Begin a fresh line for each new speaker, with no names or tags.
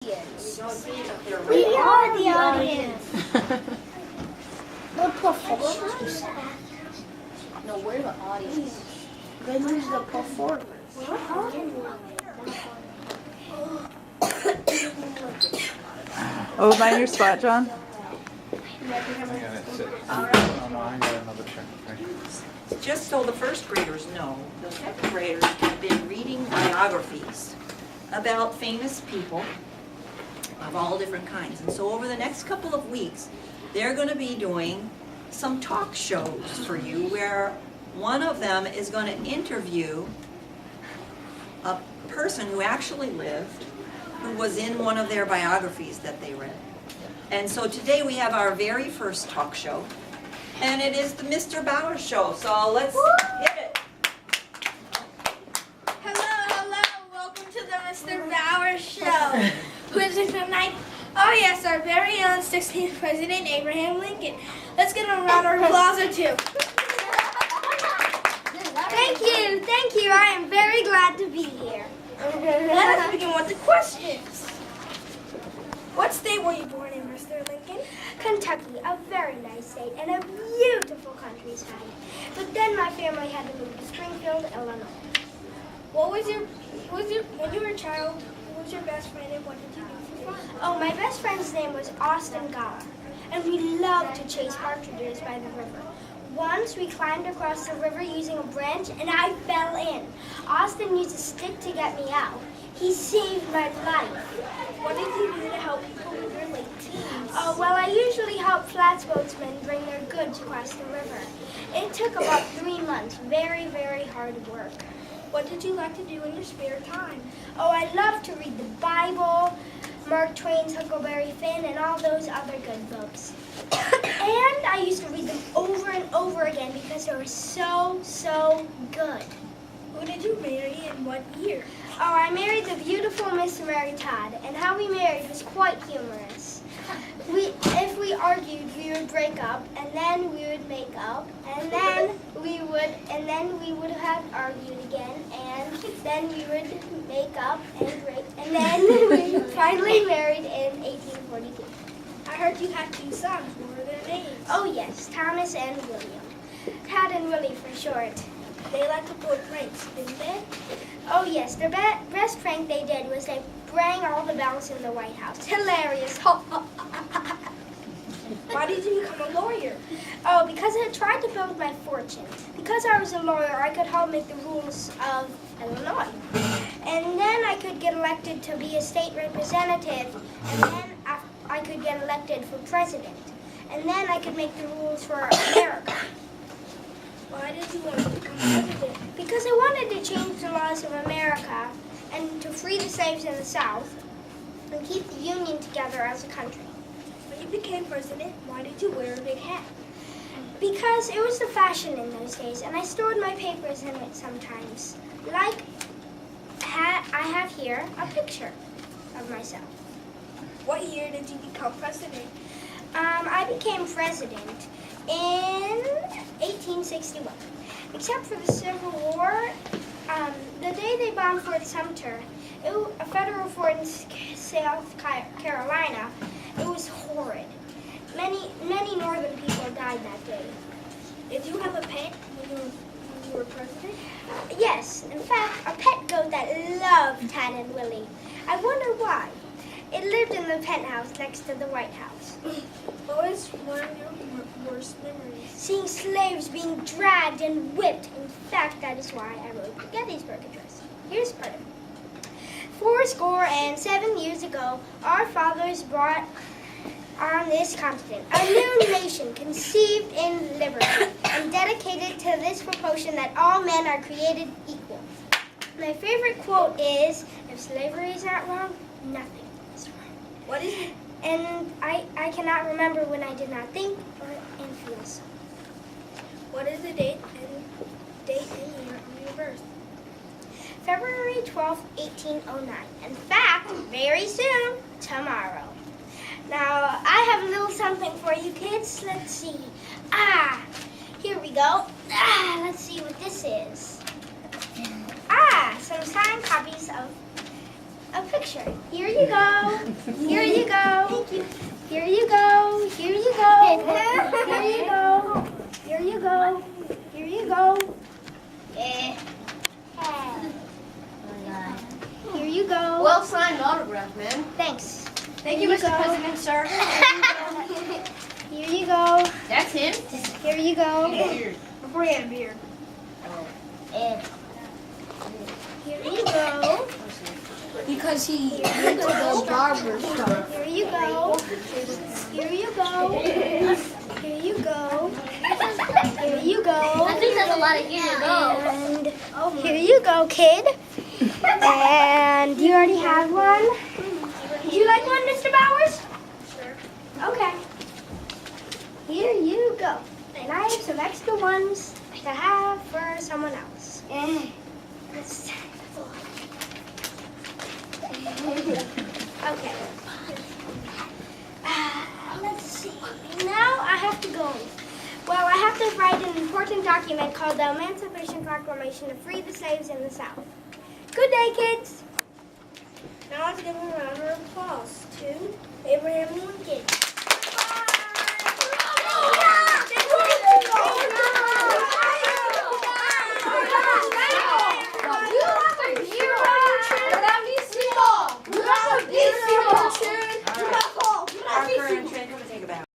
audience.
We are the audience.
The performers.
No, we're the audience.
Then who's the performers?
Oh, mind your spot, John.
Just so the first graders know, the second graders have been reading biographies about famous people of all different kinds. And so over the next couple of weeks, they're going to be doing some talk shows for you where one of them is going to interview a person who actually lived, who was in one of their biographies that they read. And so today we have our very first talk show, and it is the Mr. Bowers Show. So let's hit it.
Hello, welcome to the Mr. Bowers Show. Who is it tonight? Oh yes, our very own 16th President Abraham Lincoln. Let's get a round of applause or two. Thank you. I am very glad to be here. Let us begin with the questions. What state were you born in, Mr. Lincoln? Kentucky, a very nice state and a beautiful countryside. But then my family had to move to Springfield, Illinois. When you were a child, who was your best friend and what did you do for fun? Oh, my best friend's name was Austin Goller, and we loved to chase partridges by the river. Once we climbed across the river using a branch and I fell in. Austin used a stick to get me out. He saved my life. What did you do to help people with your late teens? Oh, well, I usually help flatboatsmen bring their goods across the river. It took about 3 months. Very, very hard work. What did you like to do in your spare time? Oh, I love to read the Bible, Mark Twain's Huckleberry Finn, and all those other good books. And I used to read them over and over again because they were so, so good. Who did you marry and what year? Oh, I married the beautiful Miss Mary Todd, and how we married was quite humorous. If we argued, we would break up, and then we would make up, and then we would have argued again, and then we would make up and break, and then we finally married in 1842. I heard you had 2 sons. What were their names? Oh yes, Thomas and William. Tad and Willie for short. They liked to pull pranks, didn't they? Oh yes, the best prank they did was they rang all the bells in the White House. Hilarious. Why did you become a lawyer? Oh, because I tried to build my fortune. Because I was a lawyer, I could help make the rules of Illinois. And then I could get elected to be a state representative, and then I could get elected for president. And then I could make the rules for America. Why did you want to become president? Because I wanted to change the laws of America and to free the slaves in the South and keep the Union together as a country. When you became president, why did you wear a big hat? Because it was the fashion in those days, and I stored my papers in it sometimes. Like, I have here a picture of myself. What year did you become president? I became president in 1861. Except for the Civil War, the day they bombed Fort Sumter, a federal fort in South Carolina, it was horrid. Many northern people died that day. Did you have a pet when you were president? Yes, in fact, a pet goat that loved Tad and Willie. I wonder why. It lived in the penthouse next to the White House. What was one of your worst memories? Seeing slaves being dragged and whipped. In fact, that is why I wrote the Gettysburg Address. Here's part of it. 7 years ago, our fathers brought on this continent a new nation conceived in liberty and dedicated to this proportion that all men are created equal. My favorite quote is, if slavery is not wrong, nothing. What is it? And I cannot remember when I did not think and feel so. What is the date and year of your birth? February 12th, 1809. In fact, very soon, tomorrow. Now, I have a little something for you kids. Let's see. Here we go. Let's see what this is. Some signed copies of a picture. Here you go. Here you go. Thank you. Here you go. Here you go. Here you go. Here you go. Here you go. Here you go.
Well signed autograph, man.
Thanks.
Thank you, Mr. President, sir.
Here you go.
That's him.
Here you go.
Before he had a beard.
Here you go.
Because he went to the barber shop.
Here you go. Here you go. Here you go. Here you go.
I think that's a lot of here to go.
And here you go, kid. And you already have one. Would you like one, Mr. Bowers? Sure. Okay. Here you go. And I have some extra ones to have for someone else. Okay. Let's see. Now I have to go. Well, I have to write an important document called the Emancipation Proclamation to free the slaves in the South. Good day, kids. Now let's give a round of applause to Abraham Lincoln.